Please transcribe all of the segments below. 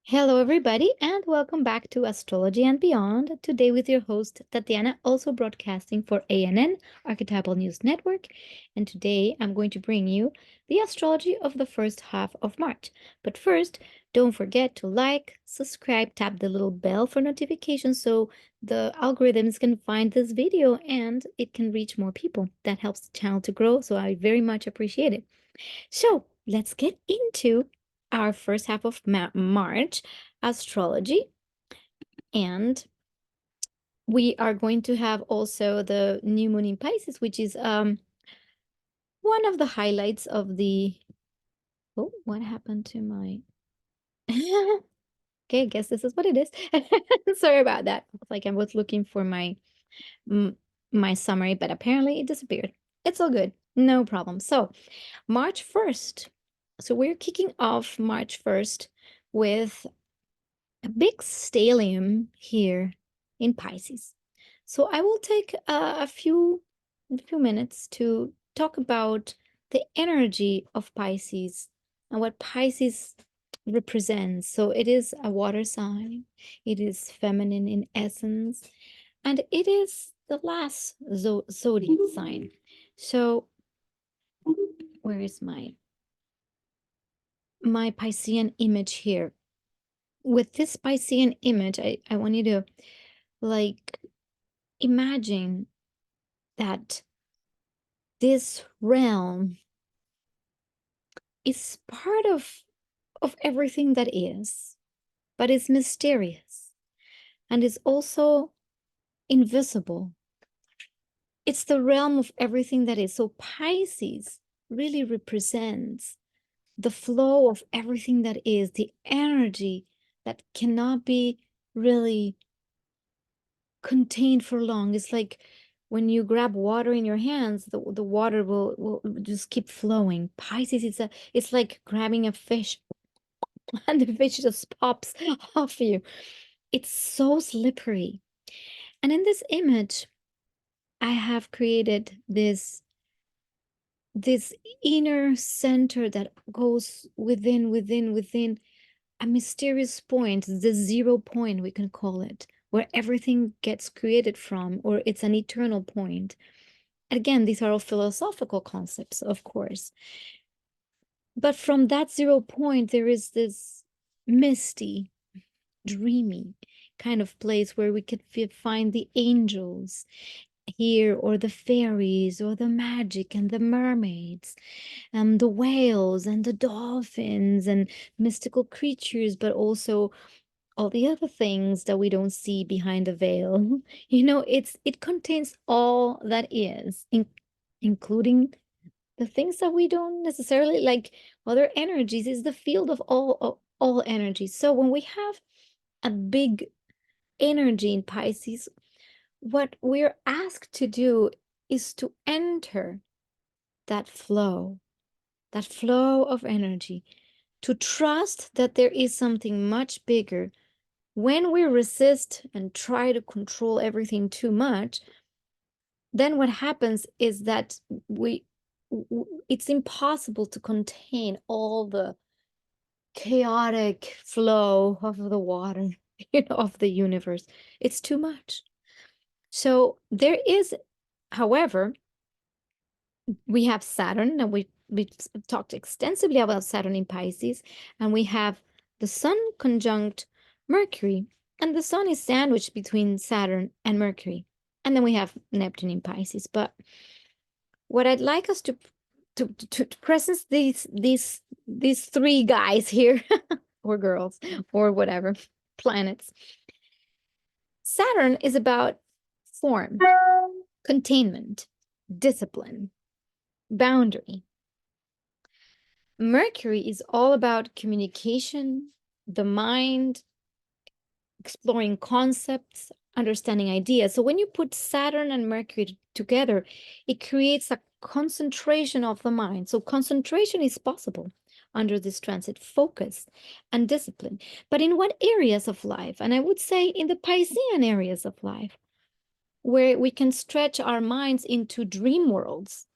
Hello, everybody, and welcome back to Astrology and Beyond. Today, with your host Tatiana, also broadcasting for ANN, Archetypal News Network. And today, I'm going to bring you the astrology of the first half of March. But first, don't forget to like, subscribe, tap the little bell for notifications so the algorithms can find this video and it can reach more people. That helps the channel to grow, so I very much appreciate it. So, let's get into our first half of March astrology. And we are going to have also the new moon in Pisces, which is one of the highlights of the... Oh, what happened to my... Okay, I guess this is what it is. Sorry about that. Like I was looking for my summary, but apparently it disappeared. It's all good. No problem. So, March 1st. So we're kicking off March 1st with a big stellium here in Pisces. So I will take a few minutes to talk about the energy of Pisces and what Pisces represents. So it is a water sign, it is feminine in essence, and it is the last zodiac sign. So where is my Piscean image here? With this Piscean image, I want you to like imagine that this realm is part of everything that is, but it's mysterious and it's also invisible. It's the realm of everything that is. So Pisces really represents the flow of everything that is, the energy that cannot be really contained for long. It's like when you grab water in your hands, the water will just keep flowing. Pisces, it's like grabbing a fish and the fish just pops off you. It's so slippery. And in this image, I have created this inner center that goes within a mysterious point, the 0 point, we can call it, where everything gets created from, or it's an eternal point. Again, these are all philosophical concepts, of course. But from that 0 point, there is this misty, dreamy kind of place where we could find the angels here, or the fairies, or the magic and the mermaids, and the whales and the dolphins and mystical creatures, but also all the other things that we don't see behind the veil. It contains all that is, including the things that we don't necessarily like. Other energies is the field of all energies. So when we have a big energy in Pisces, what we're asked to do is to enter that flow of energy, to trust that there is something much bigger. When we resist and try to control everything too much, then what happens is that it's impossible to contain all the chaotic flow of the water, of the universe. It's too much. So there is, however, we have Saturn, and we talked extensively about Saturn in Pisces, and we have the Sun conjunct Mercury, and the Sun is sandwiched between Saturn and Mercury, and then we have Neptune in Pisces. But what I'd like us to presence these three guys here, or girls, or whatever, planets. Saturn is about form, containment, discipline, boundary. Mercury is all about communication, the mind, exploring concepts, understanding ideas. So when you put Saturn and Mercury together, it creates a concentration of the mind. So concentration is possible under this transit, focus and discipline. But in what areas of life? And I would say in the Piscean areas of life, where we can stretch our minds into dream worlds,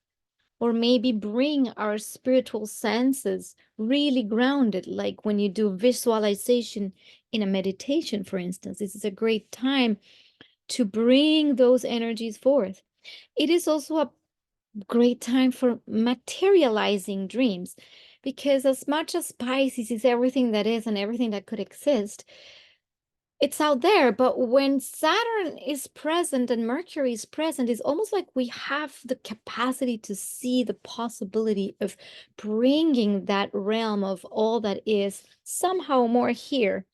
or maybe bring our spiritual senses really grounded, like when you do visualization in a meditation, for instance. This is a great time to bring those energies forth. It is also a great time for materializing dreams, because as much as Pisces is everything that is and everything that could exist, it's out there. But when Saturn is present and Mercury is present, it's almost like we have the capacity to see the possibility of bringing that realm of all that is somehow more here.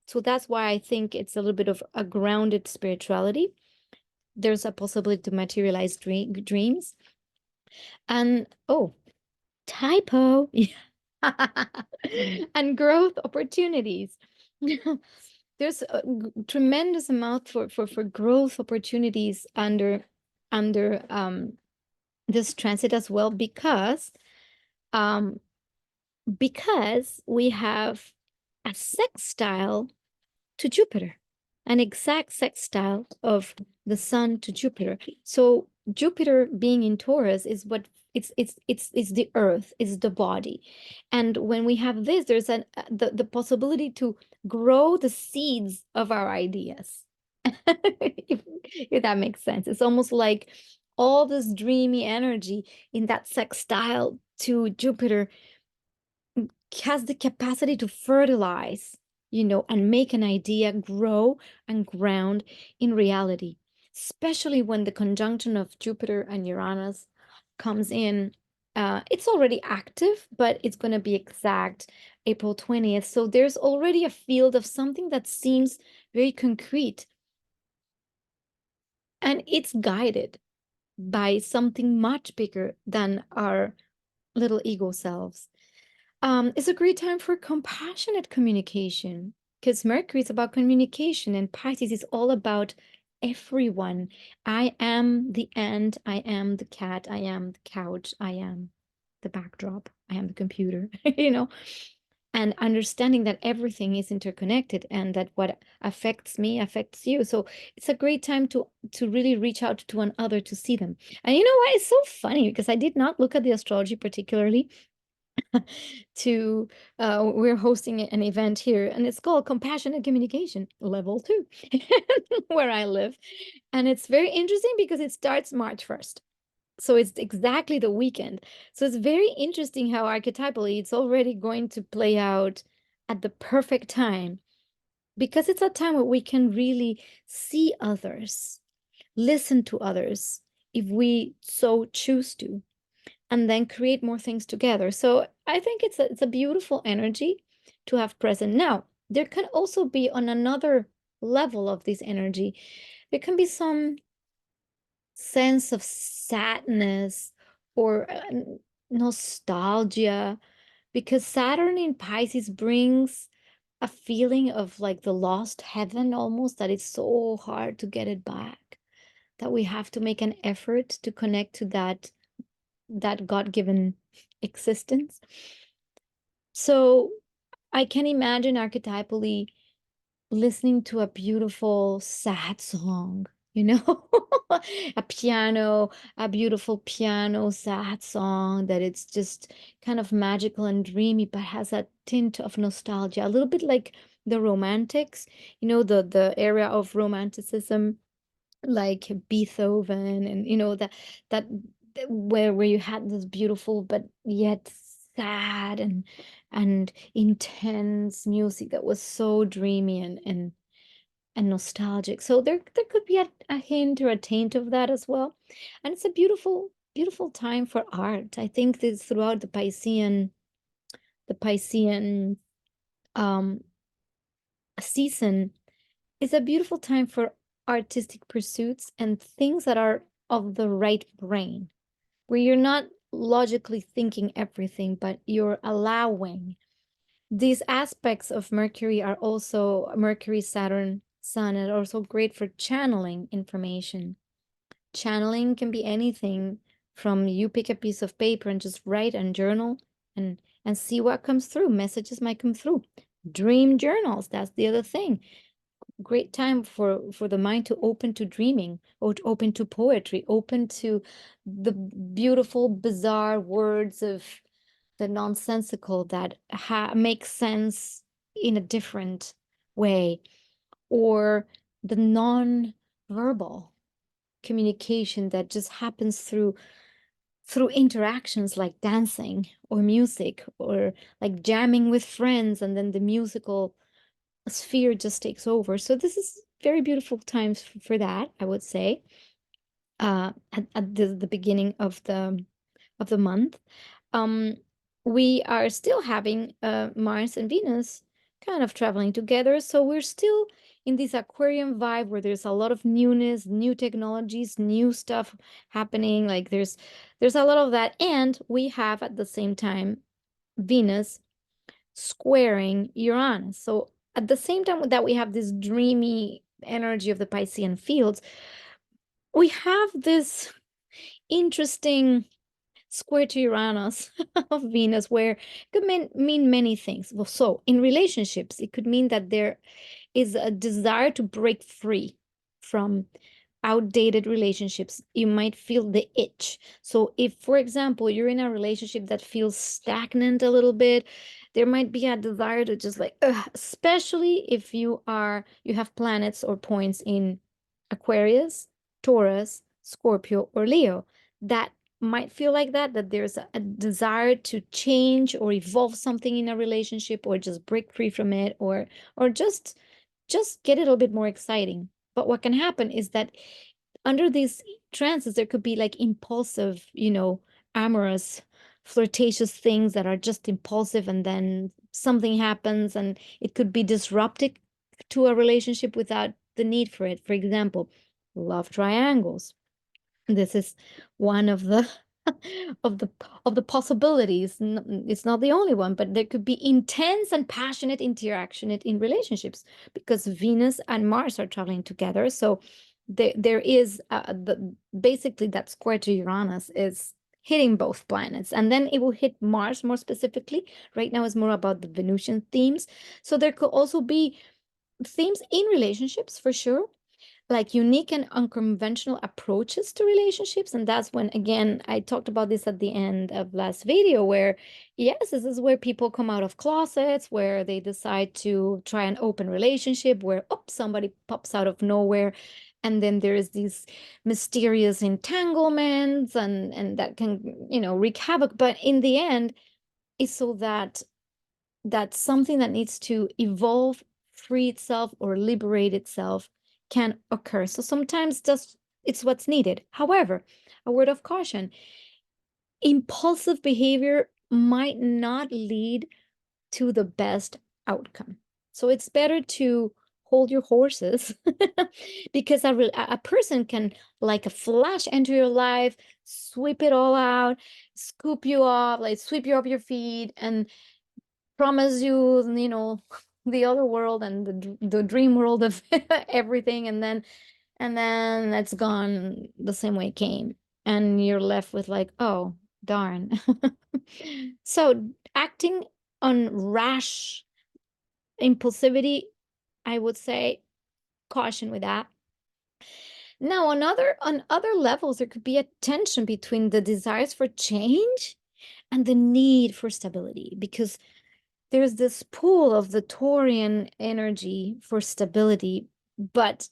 So that's why I think it's a little bit of a grounded spirituality. There's a possibility to materialize dreams. And oh, typo. And growth opportunities. There's a tremendous amount for growth opportunities under this transit as well, um because we have a sextile to Jupiter, an exact sextile of the sun to Jupiter. So Jupiter being in Taurus is what it's the earth, is the body. And when we have this, there's the possibility to grow the seeds of our ideas. If that makes sense. It's almost like all this dreamy energy in that sextile to Jupiter has the capacity to fertilize, and make an idea grow and ground in reality, especially when the conjunction of Jupiter and Uranus comes in. It's already active, but it's going to be exact April 20th. So there's already a field of something that seems very concrete, and it's guided by something much bigger than our little ego selves. It's a great time for compassionate communication, because Mercury is about communication and Pisces is all about everyone. I am the ant, I am the cat, I am the couch, I am the backdrop, I am the computer, and understanding that everything is interconnected and that what affects me affects you. So it's a great time to really reach out to another to see them. And you know what? It's so funny because I did not look at the astrology particularly to we're hosting an event here, and it's called Compassionate Communication Level 2 where I live. And it's very interesting because it starts March 1st. So it's exactly the weekend. So it's very interesting how archetypally it's already going to play out at the perfect time, because it's a time where we can really see others, listen to others if we so choose to, and then create more things together. So I think it's a beautiful energy to have present. Now, there can also be on another level of this energy, there can be some sense of sadness or nostalgia, because Saturn in Pisces brings a feeling of like the lost heaven almost, that it's so hard to get it back, that we have to make an effort to connect to that God-given existence. So I can imagine archetypally listening to a beautiful sad song, a beautiful piano sad song that it's just kind of magical and dreamy, but has a tint of nostalgia, a little bit like the Romantics, the era of Romanticism, like Beethoven, and that where you had this beautiful but yet sad and intense music that was so dreamy and nostalgic. So there could be a hint or a taint of that as well. And it's a beautiful time for art. I think this throughout the Piscean um season is a beautiful time for artistic pursuits and things that are of the right brain, where you're not logically thinking everything, but you're allowing. These aspects of Mercury are also Mercury, Saturn, Sun, and also great for channeling information. Channeling can be anything from you pick a piece of paper and just write and journal and see what comes through. Messages might come through. Dream journals, that's the other thing. great time for the mind to open to dreaming, or to open to poetry, open to the beautiful, bizarre words of the nonsensical that make sense in a different way, or the non-verbal communication that just happens through interactions like dancing or music, or like jamming with friends, and then the musical sphere just takes over. So this is very beautiful times for that, I would say, at the beginning of the month. Um, we are still having Mars and Venus kind of traveling together, so we're still in this Aquarium vibe where there's a lot of newness, new technologies, new stuff happening. Like there's a lot of that, and we have at the same time Venus squaring Uranus. So at the same time that we have this dreamy energy of the Piscean fields, we have this interesting square to Uranus of Venus, where it could mean many things. Well, so in relationships, it could mean that there is a desire to break free from outdated relationships. You might feel the itch. So if, for example, you're in a relationship that feels stagnant a little bit, there might be a desire to just like, ugh, especially if you have planets or points in Aquarius, Taurus, Scorpio, or Leo. That might feel like that there's a desire to change or evolve something in a relationship, or just break free from it, or just get it a little bit more exciting. But what can happen is that under these trances, there could be like impulsive, amorous, flirtatious things that are just impulsive, and then something happens and it could be disruptive to a relationship without the need for it. For example, love triangles. This is one of the of the of the possibilities. It's not the only one, but there could be intense and passionate interaction in relationships, because Venus and Mars are traveling together. So there is basically that square to Uranus is hitting both planets, and then it will hit Mars more specifically. Right now is more about the Venusian themes. So there could also be themes in relationships for sure, like unique and unconventional approaches to relationships. And that's when, again, I talked about this at the end of last video, where yes, this is where people come out of closets, where they decide to try an open relationship, where somebody pops out of nowhere, and then there's these mysterious entanglements, and that can wreak havoc. But in the end, it's so that something that needs to evolve, free itself, or liberate itself can occur. So sometimes just it's what's needed. However, a word of caution: impulsive behavior might not lead to the best outcome. So it's better to hold your horses because a person can, like a flash, enter your life, sweep it all out, scoop you off, like sweep you off your feet, and promise you, the other world and the dream world of everything, and then it's gone the same way it came, and you're left with like, oh, darn. So acting on rash impulsivity, I would say caution with that. Now, on other levels, there could be a tension between the desires for change and the need for stability, because there's this pull of the Taurian energy for stability, but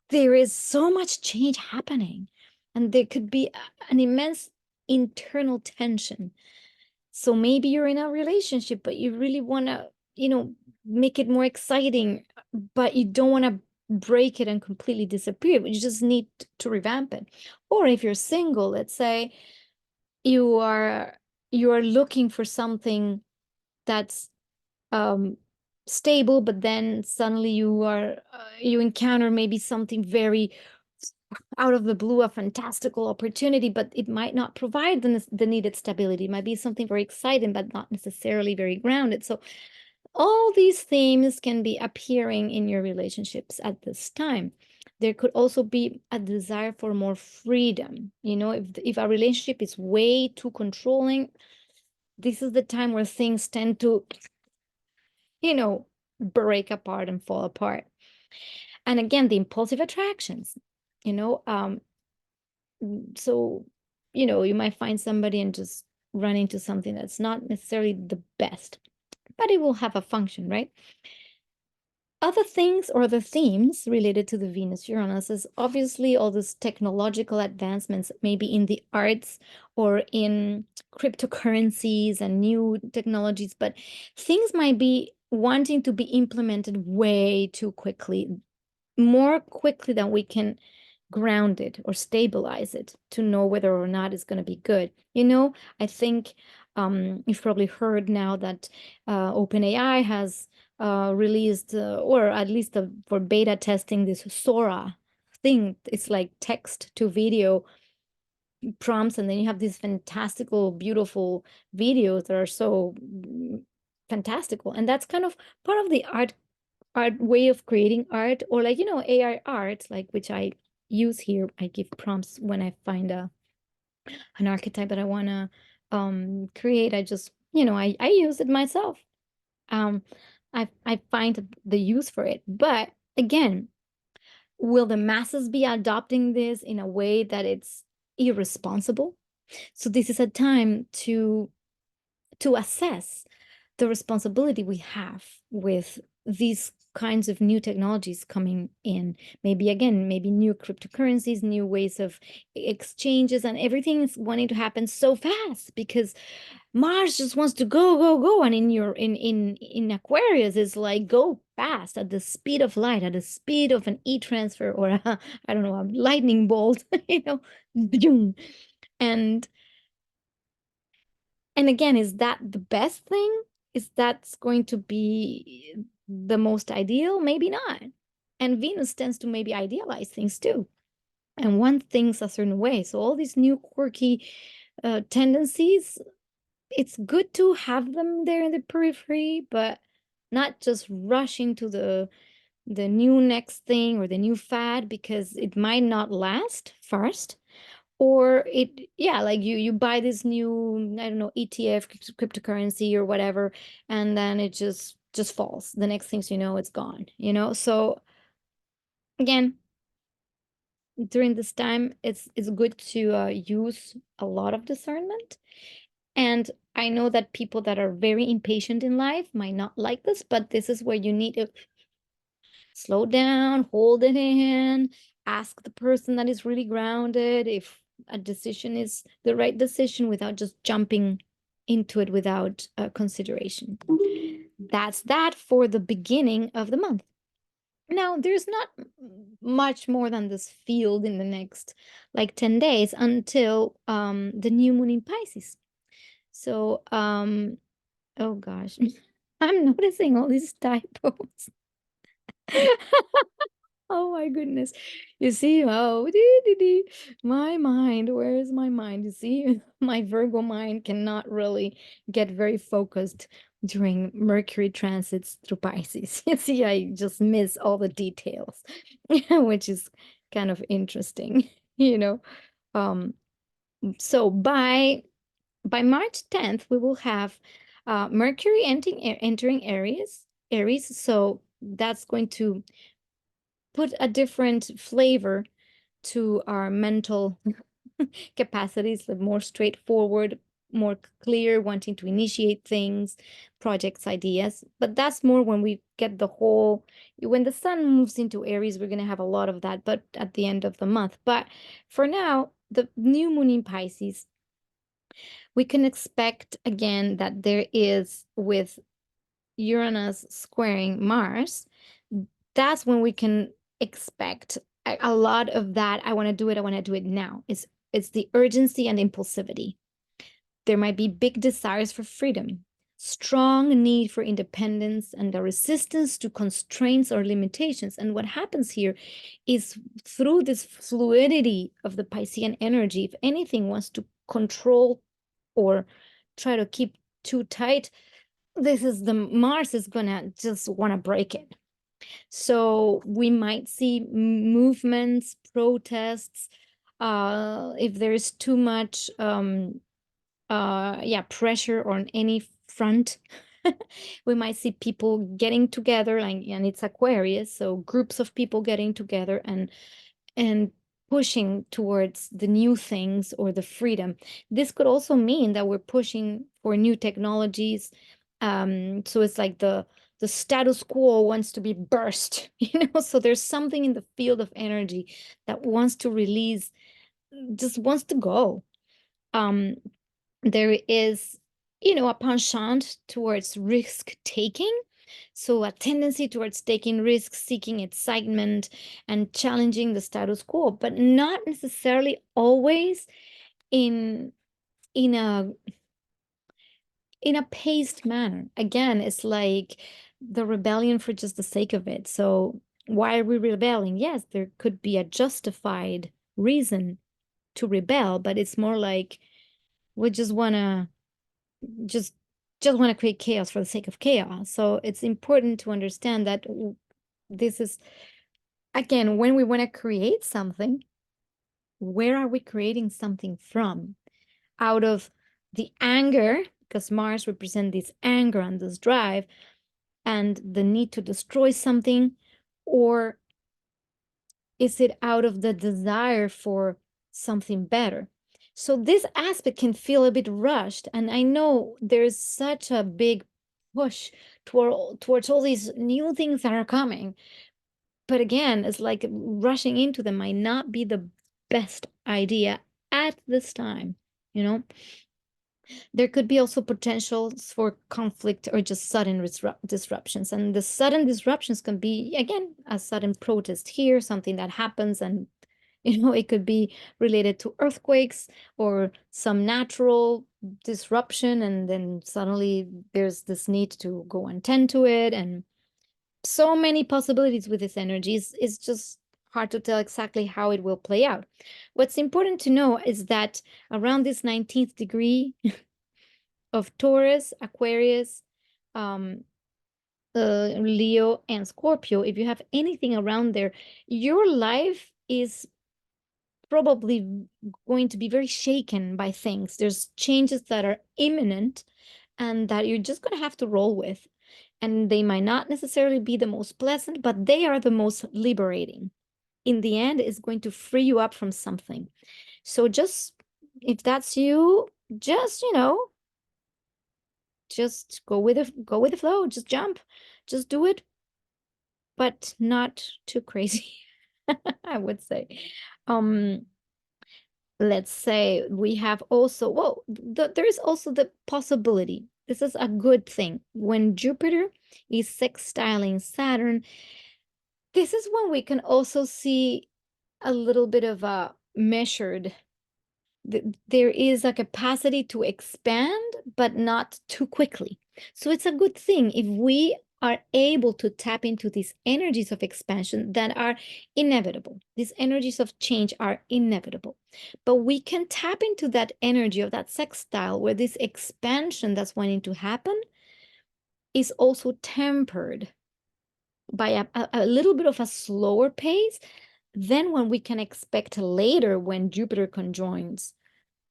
there is so much change happening, and there could be an immense internal tension. So maybe you're in a relationship, but you really want to, make it more exciting, but you don't want to break it and completely disappear, but you just need to revamp it. Or if you're single, let's say you are looking for something that's stable, but then suddenly you encounter maybe something very out of the blue, a fantastical opportunity, but it might not provide the needed stability. It might be something very exciting, but not necessarily very grounded. So all these themes can be appearing in your relationships at this time. There could also be a desire for more freedom. If a relationship is way too controlling, this is the time where things tend to break apart and fall apart. And again, the impulsive attractions, so, you might find somebody and just run into something that's not necessarily the best, but it will have a function, right? Other things or other themes related to the Venus Uranus is obviously all these technological advancements, maybe in the arts or in cryptocurrencies and new technologies, but things might be wanting to be implemented way too quickly, more quickly than we can ground it or stabilize it to know whether or not it's going to be good. I think you've probably heard now that OpenAI has released, or at least for beta testing, this Sora thing. It's like text to video prompts, and then you have these fantastical, beautiful videos that are so fantastical. And that's kind of part of the art way of creating art, or like, AI art, like, which I use here. I give prompts when I find an archetype that I want to create. I just, I use it myself. um I find the use for it. But again, will the masses be adopting this in a way that it's irresponsible? So this is a time to assess the responsibility we have with these kinds of new technologies coming in. Maybe again, maybe new cryptocurrencies, new ways of exchanges, and everything is wanting to happen so fast because Mars just wants to go, go, go. And in Aquarius, it's like go fast at the speed of light, at the speed of an e-transfer or I don't know, a lightning bolt, and and again, is that the best thing? Is that's going to be the most ideal? Maybe not. And Venus tends to maybe idealize things too and want things a certain way. So all these new quirky tendencies, it's good to have them there in the periphery, but not just rush into the new next thing or the new fad, because it might not last first. Or yeah, like you buy this new, I don't know, ETF, cryptocurrency or whatever, and then it just falls. The next things you know, it's gone, So again, during this time, it's good to use a lot of discernment. And I know that people that are very impatient in life might not like this, but this is where you need to slow down, hold it in, ask the person that is really grounded if a decision is the right decision without just jumping into it without consideration. That's that for the beginning of the month. Now, there's not much more than this field in the next like 10 days until the new moon in Pisces. So, oh gosh, I'm noticing all these typos. Oh my goodness. You see, oh, my mind, where is my mind? You see, my Virgo mind cannot really get very focused during Mercury transits through Pisces. You see, I just miss all the details, which is kind of interesting, you know. Um, so by March 10th, we will have Mercury entering Aries. So that's going to put a different flavor to our mental capacities, the more straightforward, more clear, wanting to initiate things, projects, ideas. But that's more when we get when the sun moves into Aries, we're going to have a lot of that, but at the end of the month. But for now, the new moon in Pisces, we can expect again that there is, with Uranus squaring Mars, that's when we can expect a lot of that. I want to do it now. It's the urgency and impulsivity. There might be big desires for freedom, strong need for independence, and a resistance to constraints or limitations. And what happens here is, through this fluidity of the Piscean energy, if anything wants to control or try to keep too tight, Mars is gonna just want to break it. So we might see movements, protests, if there's too much pressure on any front. We might see people getting together, and it's Aquarius, so groups of people getting together and pushing towards the new things or the freedom. This could also mean that we're pushing for new technologies. So it's like the status quo wants to be burst, so there's something in the field of energy that wants to release, just wants to go. There is, a penchant towards risk taking. So a tendency towards taking risks, seeking excitement, and challenging the status quo, but not necessarily always in in a paced manner. Again, it's like the rebellion for just the sake of it. So why are we rebelling? Yes, there could be a justified reason to rebel, but it's more like we just want to just want to create chaos for the sake of chaos. So it's important to understand that this is, again, when we want to create something, where are we creating something from? Out of the anger, because Mars represents this anger and this drive and the need to destroy something, or is it out of the desire for something better? So this aspect can feel a bit rushed. And I know there's such a big push towards all these new things that are coming. But again, it's like rushing into them might not be the best idea at this time, you know? There could be also potentials for conflict or just sudden disruptions. And the sudden disruptions can be, again, a sudden protest here, something that happens, and it could be related to earthquakes or some natural disruption, and then suddenly there's this need to go and tend to it. And so many possibilities with this energy. It's just hard to tell exactly how it will play out. What's important to know is that around this 19th degree of Taurus, Aquarius, Leo, and Scorpio, if you have anything around there, your life is probably going to be very shaken by things. There's changes that are imminent and that you're just going to have to roll with. And they might not necessarily be the most pleasant, but they are the most liberating. In the end, it's going to free you up from something. So just, if that's you, just, just go with the flow, just jump, just do it, but not too crazy, I would say. Let's say we have also, well, there is also the possibility. This is a good thing. When Jupiter is sextiling Saturn, this is when we can also see a little bit of a measured, there is a capacity to expand, but not too quickly. So it's a good thing if we are able to tap into these energies of expansion that are inevitable. These energies of change are inevitable. But we can tap into that energy of that sextile where this expansion that's wanting to happen is also tempered by a little bit of a slower pace than when we can expect later when Jupiter conjoins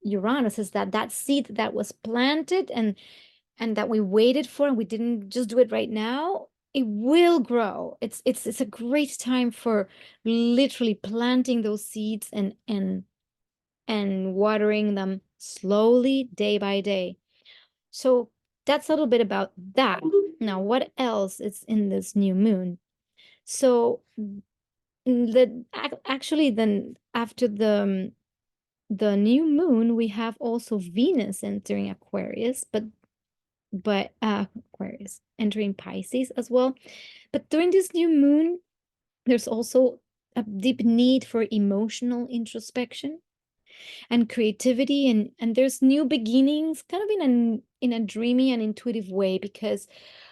Uranus, is that seed that was planted and that we waited for and we didn't just do it right now, it will grow. It's a great time for literally planting those seeds and watering them slowly day by day. So that's a little bit about that. Now, what else is in this new moon? So actually then after the new moon, we have also Venus entering Aquarius, but Aquarius entering Pisces as well. But during this new moon, there's also a deep need for emotional introspection and creativity, and there's new beginnings, kind of in a dreamy and intuitive way, because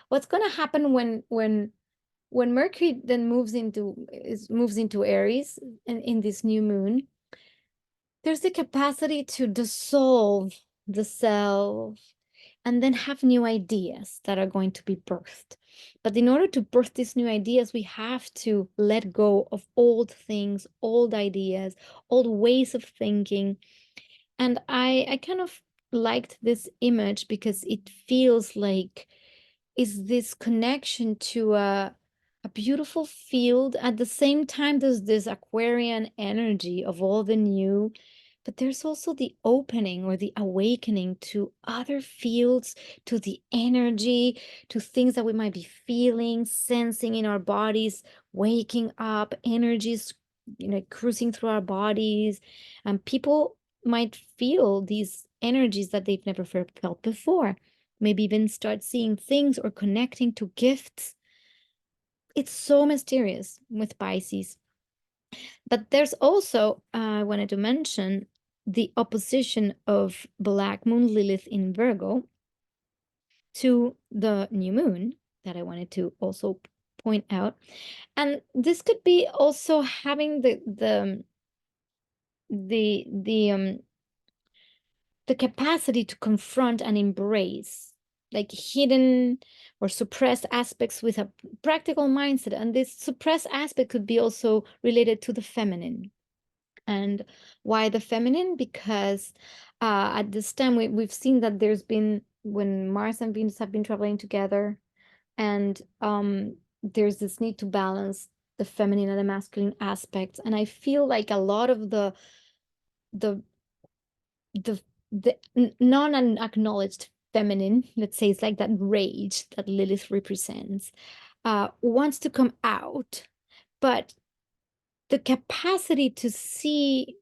what's going to happen when Mercury then moves into Aries and in this new moon, there's the capacity to dissolve the self and then have new ideas that are going to be birthed. But in order to birth these new ideas, we have to let go of old things, old ideas, old ways of thinking. And I kind of liked this image because it feels like is this connection to a beautiful field. At the same time, there's this Aquarian energy of all the new, but there's also the opening or the awakening to other fields, to the energy, to things that we might be feeling, sensing in our bodies, waking up, energies, cruising through our bodies. And people might feel these energies that they've never felt before. Maybe even start seeing things or connecting to gifts. It's so mysterious with Pisces. But there's also, I wanted to mention, the opposition of Black Moon Lilith in Virgo to the new moon that I wanted to also point out. And this could be also having the capacity to confront and embrace like hidden or suppressed aspects with a practical mindset. And this suppressed aspect could be also related to the feminine. And why the feminine? Because at this time we've seen that there's been, when Mars and Venus have been traveling together, and there's this need to balance the feminine and the masculine aspects. And I feel like a lot of the the non-acknowledged feminine, let's say, it's like that rage that Lilith represents, wants to come out, but the capacity to see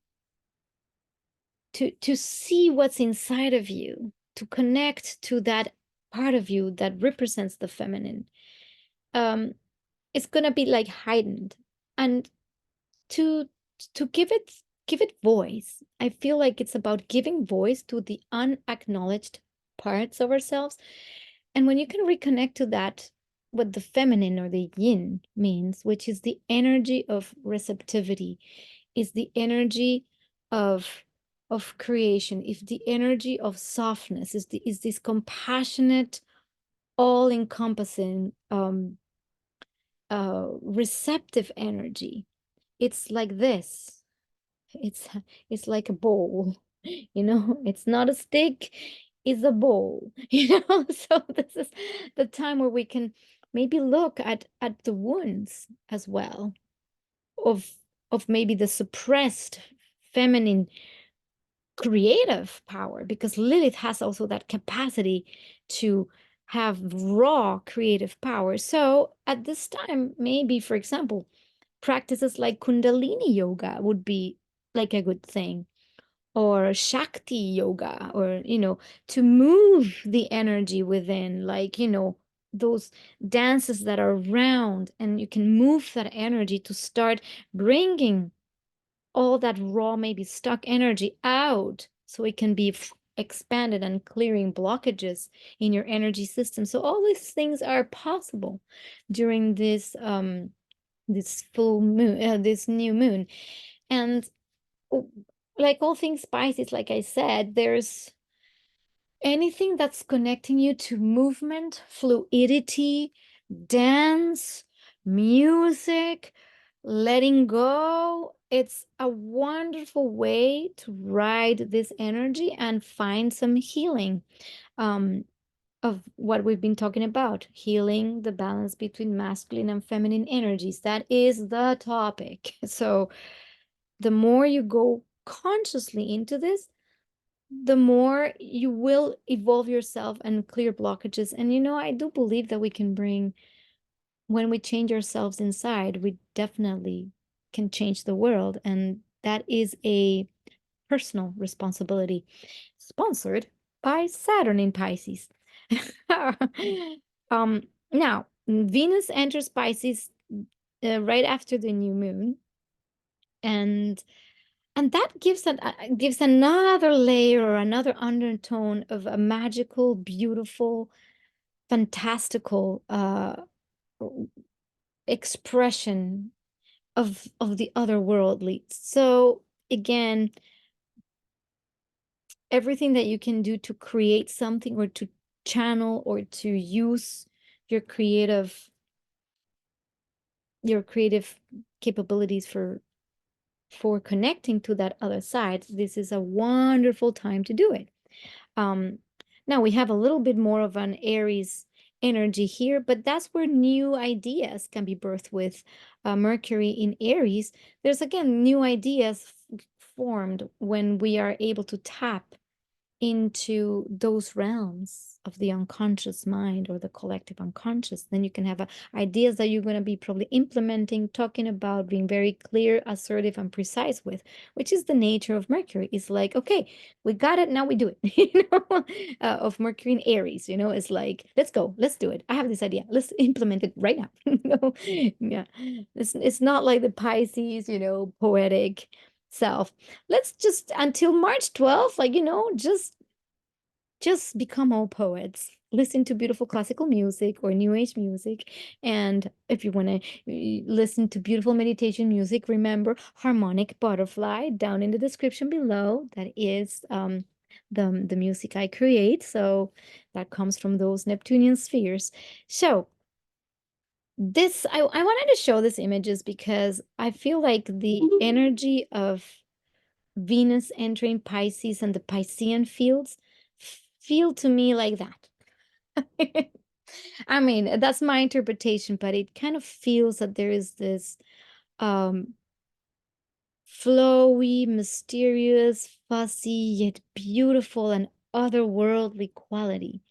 what's inside of you, to connect to that part of you that represents the feminine, it's gonna be like heightened. And to give it voice. I feel like it's about giving voice to the unacknowledged parts of ourselves. And when you can reconnect to that, what the feminine or the yin means, which is the energy of receptivity, is the energy of creation, if the energy of softness, is this compassionate, all-encompassing, receptive energy. It's like this. It's like a bowl, it's not a stick, it's a bowl. So this is the time where we can maybe look at the wounds as well of maybe the suppressed feminine creative power, because Lilith has also that capacity to have raw creative power. So at this time, maybe, for example, practices like Kundalini yoga would be like a good thing, or Shakti yoga, or, to move the energy within, like, those dances that are round, and you can move that energy to start bringing all that raw, maybe stuck energy out, so it can be expanded and clearing blockages in your energy system. So all these things are possible during this full moon, this new moon. And like all things Pisces, like I said, there's anything that's connecting you to movement, fluidity, dance, music, letting go. It's a wonderful way to ride this energy and find some healing of what we've been talking about, healing the balance between masculine and feminine energies. That is the topic. So the more you go consciously into this, the more you will evolve yourself and clear blockages. And I do believe that we can bring, when we change ourselves inside, we definitely can change the world. And that is a personal responsibility, sponsored by Saturn in Pisces. Now, Venus enters Pisces right after the new moon, and that gives another layer or another undertone of a magical, beautiful, fantastical expression of the otherworldly. So again, everything that you can do to create something, or to channel, or to use your creative capabilities for connecting to that other side, this is a wonderful time to do it. Now we have a little bit more of an Aries energy here, but that's where new ideas can be birthed with Mercury in Aries. There's again new ideas formed when we are able to tap into those realms of the unconscious mind or the collective unconscious. Then you can have ideas that you're going to be probably implementing, talking about, being very clear, assertive, and precise with, which is the nature of Mercury. It's like, okay, we got it, now we do it. Of Mercury in Aries, it's like, let's go, let's do it. I have this idea, let's implement it right now. Yeah, it's not like the Pisces, poetic self. Let's just until March 12th, just become all poets. Listen to beautiful classical music or new age music. And if you want to listen to beautiful meditation music, remember Harmonic Butterfly down in the description below. That is the music I create. So that comes from those Neptunian spheres. So this I wanted to show these images because I feel like the energy of Venus entering Pisces and the Piscean fields feel to me like that. I mean, that's my interpretation, but it kind of feels that there is this um flowy, mysterious, fussy, yet beautiful and otherworldly quality.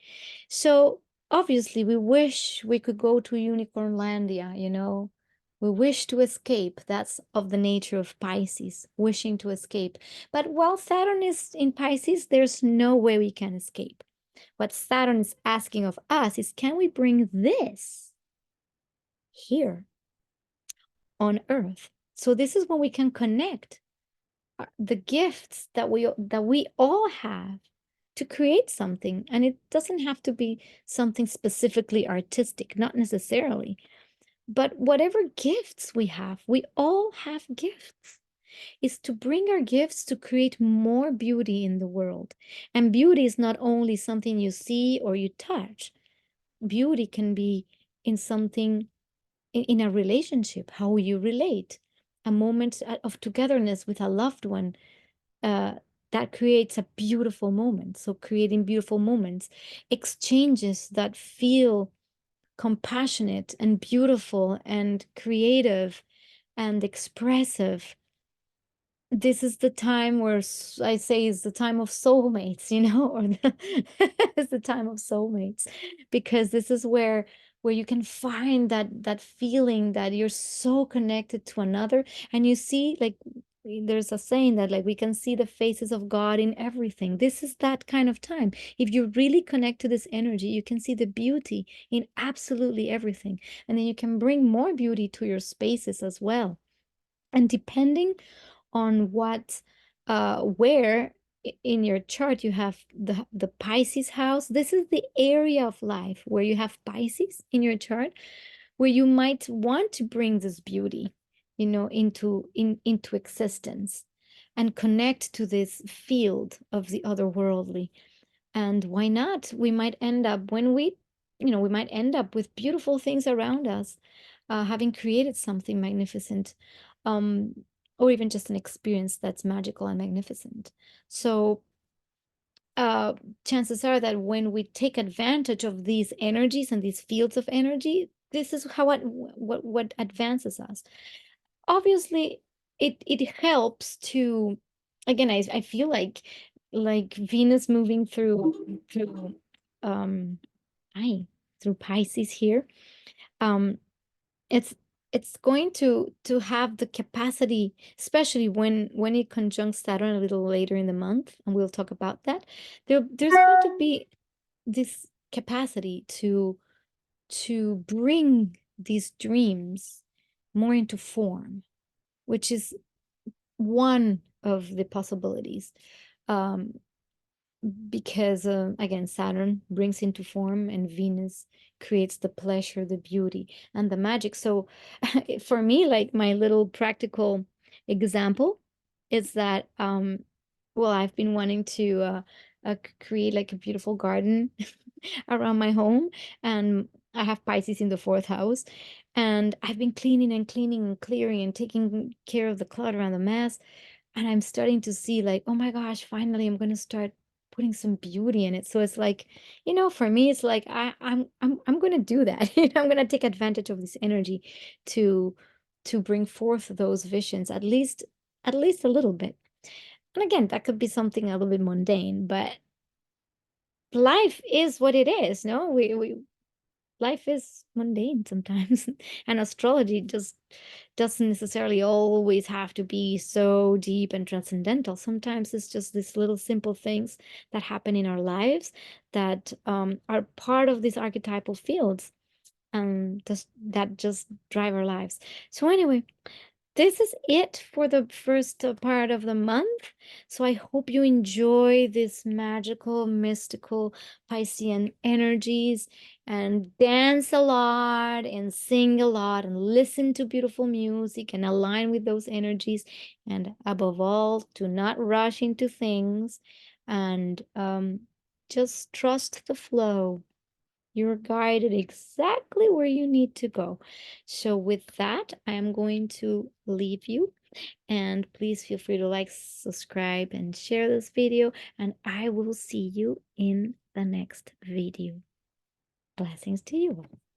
So obviously we wish we could go to Unicornlandia, We wish to escape. That's of the nature of Pisces, wishing to escape. But while Saturn is in Pisces, there's no way we can escape. What Saturn is asking of us is, can we bring this here on Earth? So this is when we can connect the gifts that we all have to create something. And it doesn't have to be something specifically artistic, not necessarily. But whatever gifts we all have gifts, is to bring our gifts to create more beauty in the world. And beauty is not only something you see or you touch. Beauty can be in something, in a relationship, how you relate, a moment of togetherness with a loved one, uh, that creates a beautiful moment. So creating beautiful moments, exchanges that feel compassionate and beautiful and creative and expressive. This is the time where I say is the time of soulmates, or it's the time of soulmates, because this is where you can find that feeling that you're so connected to another, and you see, like, there's a saying that, like, we can see the faces of God in everything. This is that kind of time. If you really connect to this energy, you can see the beauty in absolutely everything, and then you can bring more beauty to your spaces as well. And depending on where in your chart you have the Pisces house, this is the area of life where you have Pisces in your chart, where you might want to bring this beauty, into existence, and connect to this field of the otherworldly. And why not? We might end up we might end up with beautiful things around us, having created something magnificent, um, or even just an experience that's magical and magnificent. So, uh, chances are that when we take advantage of these energies and these fields of energy, this is what advances us. Obviously, it helps to, again, I feel like Venus moving um I through Pisces here. Um, it's it's going to have the capacity, especially when it conjuncts Saturn a little later in the month, and we'll talk about that. There's going to be this capacity to bring these dreams more into form, which is one of the possibilities. Um, because again, Saturn brings into form, and Venus creates the pleasure, the beauty, and the magic. So for me, like, my little practical example is that well, I've been wanting to create like a beautiful garden around my home, and I have Pisces in the fourth house, and I've been cleaning and cleaning and clearing and taking care of the clutter and the mess, and I'm starting to see, like, oh my gosh, finally I'm going to start putting some beauty in it. So it's like, you know, for me, it's like I'm gonna do that. I'm gonna take advantage of this energy to bring forth those visions, at least a little bit. And again, that could be something a little bit mundane, but life is what it is. No, we life is mundane sometimes. And astrology just doesn't necessarily always have to be so deep and transcendental. Sometimes it's just these little simple things that happen in our lives that are part of these archetypal fields, that just drive our lives. So anyway, this is it for the first part of the month. So I hope you enjoy this magical, mystical Piscean energies and dance a lot and sing a lot and listen to beautiful music and align with those energies. And above all, do not rush into things and just trust the flow. You're guided exactly where you need to go. So with that, I am going to leave you, and please feel free to like, subscribe, and share this video, and I will see you in the next video. Blessings to you all.